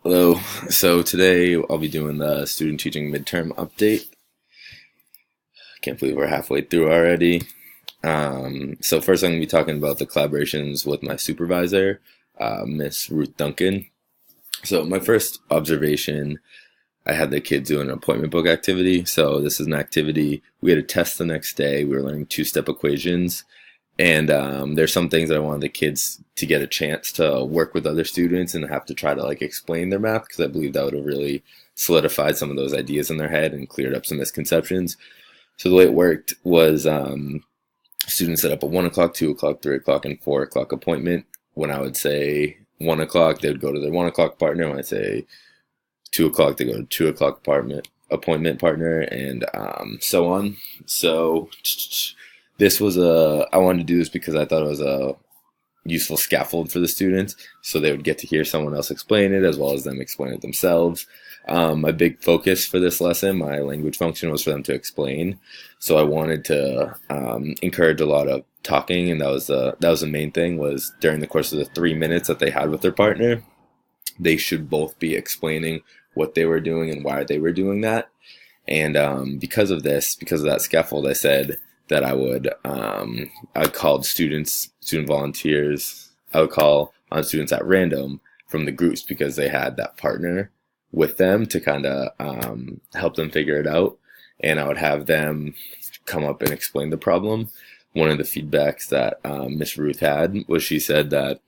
Hello. So today I'll be doing the student teaching midterm update. Can't believe we're halfway through already. So first I'm going to be talking about the collaborations with my supervisor, Miss Ruth Duncan. So my first observation, I had the kids do an appointment book activity. So this is an activity. We had a test the next day. We were learning two-step equations. And there's some things that I wanted the kids to get a chance to work with other students and have to try to like explain their math because I believe that would have really solidified some of those ideas in their head and cleared up some misconceptions. So the way it worked was students set up a 1 o'clock, 2 o'clock, 3 o'clock, and 4 o'clock appointment. When I would say 1 o'clock, they would go to their 1 o'clock partner. When I say 2 o'clock, they go to 2 o'clock appointment partner, and so on. So I wanted to do this because I thought it was a useful scaffold for the students, so they would get to hear someone else explain it as well as them explain it themselves. My big focus for this lesson, my language function, was for them to explain. So I wanted to encourage a lot of talking, and that was the main thing. Was during the course of the 3 minutes that they had with their partner, they should both be explaining what they were doing and why they were doing that. And because of that scaffold, I said that I called student volunteers. I would call on students at random from the groups because they had that partner with them to kind of help them figure it out. And I would have them come up and explain the problem. One of the feedbacks that Miss Ruth had was she said that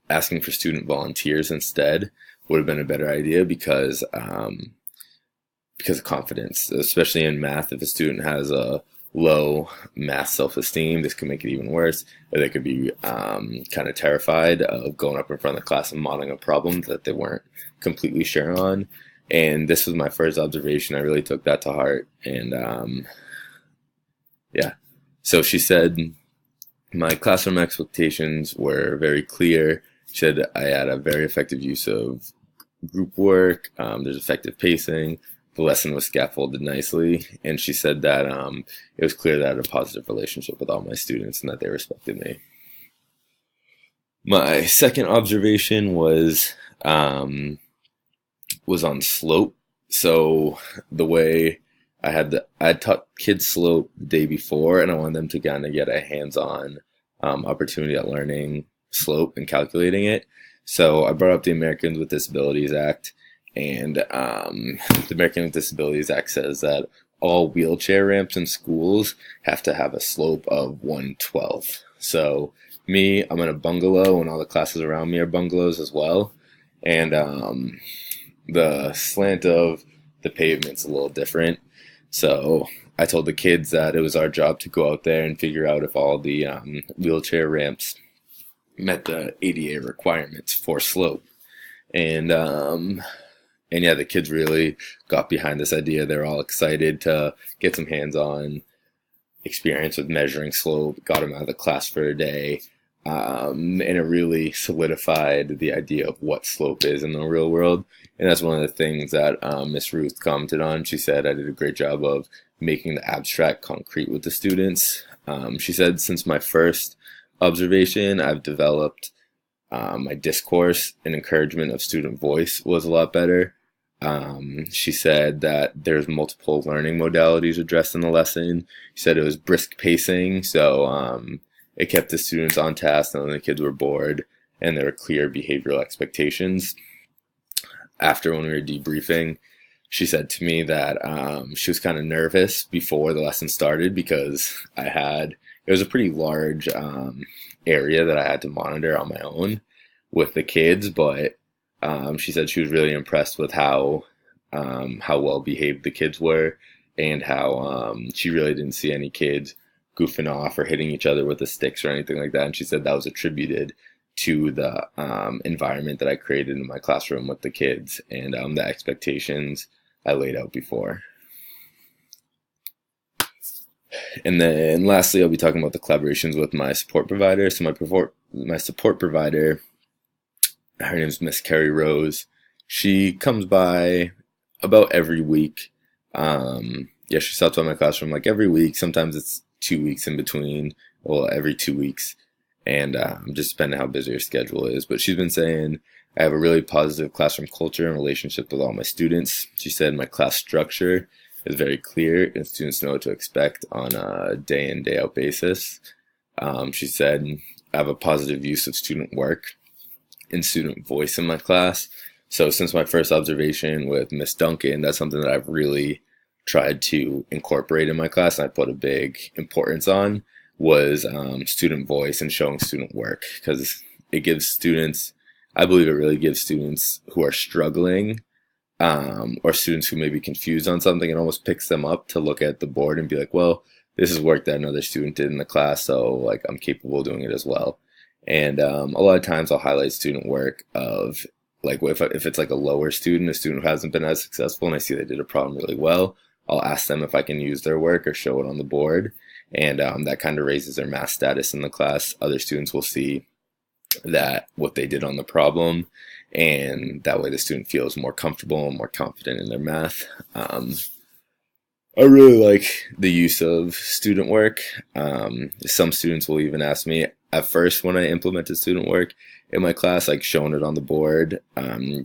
asking for student volunteers instead would have been a better idea because of confidence, especially in math. If a student has a low math self-esteem, this could make it even worse, or they could be kind of terrified of going up in front of the class and modeling a problem that they weren't completely sure on. And this was my first observation. I really took that to heart. And yeah, so she said my classroom expectations were very clear. She said I had a very effective use of group work. There's effective pacing. The lesson was scaffolded nicely, and she said that it was clear that I had a positive relationship with all my students and that they respected me. My second observation was on slope. So the way I had taught kids slope the day before, and I wanted them to kind of get a hands-on opportunity at learning slope and calculating it. So I brought up the Americans with Disabilities Act, and the Americans with Disabilities Act says that all wheelchair ramps in schools have to have a slope of 1/12. So I'm in a bungalow, and all the classes around me are bungalows as well. And the slant of the pavement's a little different. So I told the kids that it was our job to go out there and figure out if all the wheelchair ramps met the ADA requirements for slope. And yeah, the kids really got behind this idea. They're all excited to get some hands-on experience with measuring slope. Got them out of the class for a day. And it really solidified the idea of what slope is in the real world. And that's one of the things that Miss Ruth commented on. She said I did a great job of making the abstract concrete with the students. She said since my first observation, I've developed my discourse and encouragement of student voice was a lot better. She said that there's multiple learning modalities addressed in the lesson. She said it was brisk pacing, so it kept the students on task, and the kids were bored, and there were clear behavioral expectations. After, when we were debriefing, she said to me that she was kind of nervous before the lesson started because it was a pretty large area that I had to monitor on my own with the kids, but she said she was really impressed with how well behaved the kids were, and how she really didn't see any kids goofing off or hitting each other with the sticks or anything like that. And she said that was attributed to the environment that I created in my classroom with the kids, and the expectations I laid out before. And then lastly, I'll be talking about the collaborations with my support provider. So my support provider, her name is Miss Carrie Rose. She comes by about every week. Yeah, she stops by my classroom like every week. Sometimes it's 2 weeks in between. Well, every 2 weeks. And just depending on how busy her schedule is. But she's been saying I have a really positive classroom culture and relationship with all my students. She said my class structure is very clear and students know what to expect on a day in, day out basis. She said I have a positive use of student work and student voice in my class. So since my first observation with Miss Duncan, that's something that I've really tried to incorporate in my class and I put a big importance on was student voice and showing student work, because it gives students, I believe it really gives students who are struggling or students who may be confused on something, it almost picks them up to look at the board and be like, well, this is work that another student did in the class, so like I'm capable of doing it as well. And a lot of times I'll highlight student work of like if it's like a lower student, a student who hasn't been as successful, and I see they did a problem really well, I'll ask them if I can use their work or show it on the board. And that kind of raises their math status in the class. Other students will see that what they did on the problem, and that way the student feels more comfortable and more confident in their math. I really like the use of student work. Some students will even ask me at first when I implemented student work in my class, like showing it on the board.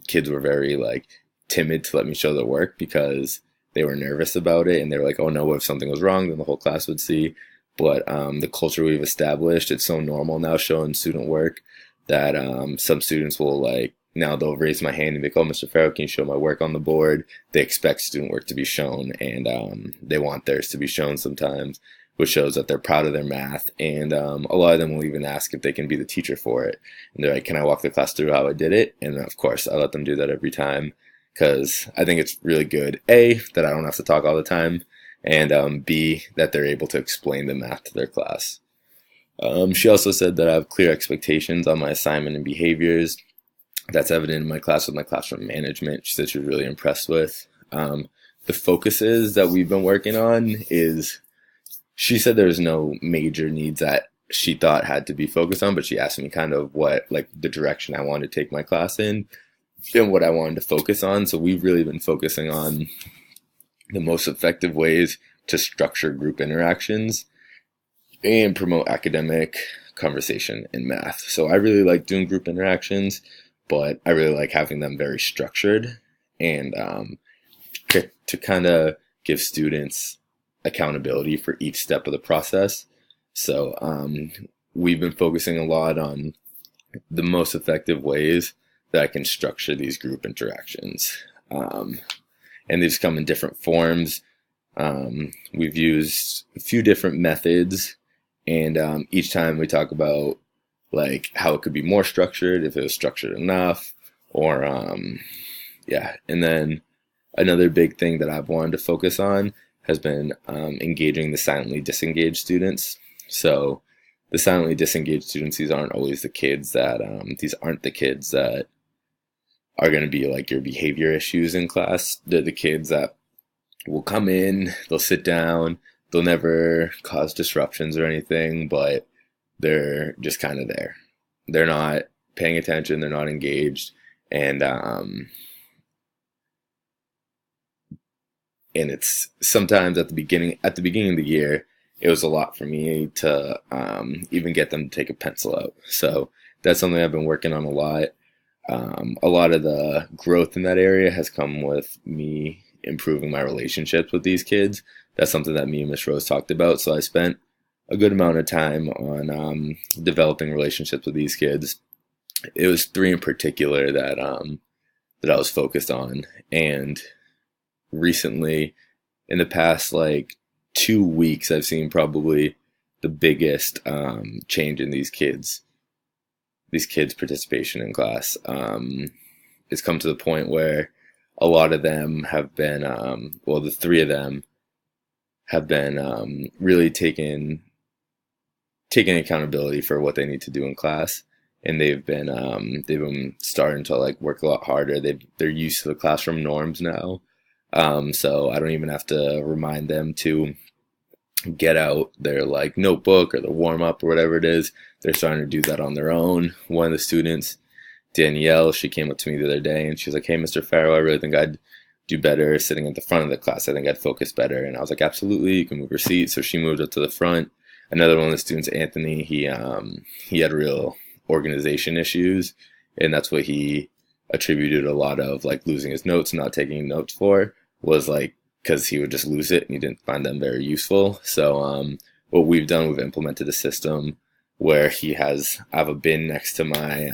Kids were very like timid to let me show their work because they were nervous about it, and they were like, oh no, if something was wrong, then the whole class would see. But the culture we've established, it's so normal now showing student work that some students will like, now they'll raise my hand and be like, oh, Mr. Farrow, can you show my work on the board? They expect student work to be shown, and they want theirs to be shown sometimes, which shows that they're proud of their math. And a lot of them will even ask if they can be the teacher for it. And they're like, can I walk the class through how I did it? And of course, I let them do that every time, because I think it's really good, A, that I don't have to talk all the time, and B, that they're able to explain the math to their class. She also said that I have clear expectations on my assignment and behaviors. That's evident in my class with my classroom management. She said she was really impressed with. The focuses that we've been working on is, she said there's no major needs that she thought had to be focused on, but she asked me kind of what, like the direction I wanted to take my class in and what I wanted to focus on. So we've really been focusing on the most effective ways to structure group interactions and promote academic conversation in math. So I really like doing group interactions, but I really like having them very structured and to kind of give students accountability for each step of the process. So we've been focusing a lot on the most effective ways that I can structure these group interactions. And these come in different forms. We've used a few different methods, and each time we talk about like how it could be more structured, if it was structured enough, or yeah. And then another big thing that I've wanted to focus on has been engaging the silently disengaged students. So the silently disengaged students, these aren't always the kids that these aren't the kids that are going to be like your behavior issues in class. They're the kids that will come in, they'll sit down, they'll never cause disruptions or anything, but they're just kind of there. They're not paying attention, they're not engaged, and it's sometimes at the beginning of the year, it was a lot for me to even get them to take a pencil out. So that's something I've been working on a lot. A lot of the growth in that area has come with me improving my relationships with these kids. That's something that me and Miss Rose talked about. So I spent a good amount of time on developing relationships with these kids. It was 3 in particular that I was focused on. And recently, in the past like 2 weeks, I've seen probably the biggest change in these kids' participation in class. It's come to the point where a lot of them have been, well, the 3 of them have been really taking accountability for what they need to do in class, and they've been starting to like work a lot harder. They're used to the classroom norms now, so I don't even have to remind them to get out their like notebook or the warm up or whatever it is. They're starting to do that on their own. One of the students, Danielle, she came up to me the other day and she was like, hey, Mr. Farrow, I really think I'd do better sitting at the front of the class. I think I'd focus better. And I was like, absolutely, you can move your seat. So she moved up to the front. Another one of the students, Anthony, he had real organization issues, and that's what he attributed a lot of like losing his notes, not taking notes for, was like because he would just lose it and he didn't find them very useful. So what we've done, we've implemented a system where I have a bin next to my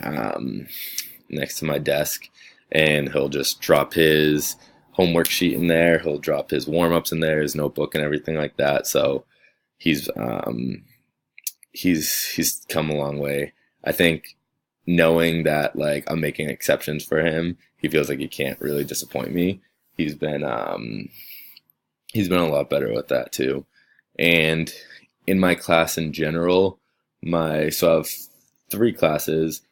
desk, and he'll just drop his homework sheet in there. He'll drop his warm ups in there, his notebook, and everything like that. So he's he's come a long way. I think knowing that like I'm making exceptions for him, he feels like he can't really disappoint me. He's been he's been a lot better with that too. And in my class in general, I have three classes.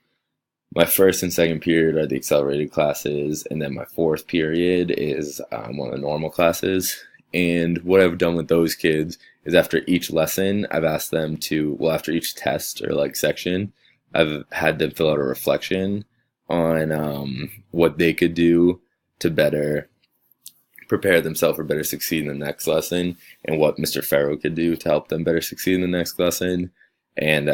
My first and second period are the accelerated classes, and then my fourth period is one of the normal classes. And what I've done with those kids is after each lesson, I've asked them after each test or like section, I've had them fill out a reflection on what they could do to better prepare themselves or better succeed in the next lesson, and what Mr. Farrow could do to help them better succeed in the next lesson. And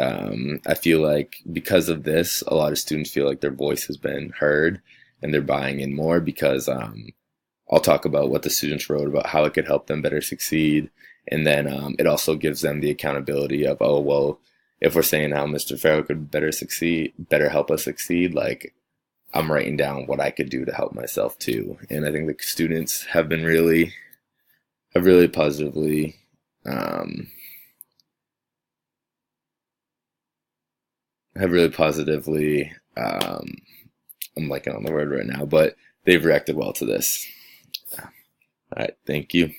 I feel like because of this, a lot of students feel like their voice has been heard and they're buying in more because I'll talk about what the students wrote about how it could help them better succeed. And then it also gives them the accountability of, oh, well, if we're saying how Mr. Farrow could better help us succeed, like I'm writing down what I could do to help myself too. And I think the students have really positively, I'm blanking on the word right now, but they've reacted well to this. All right. Thank you.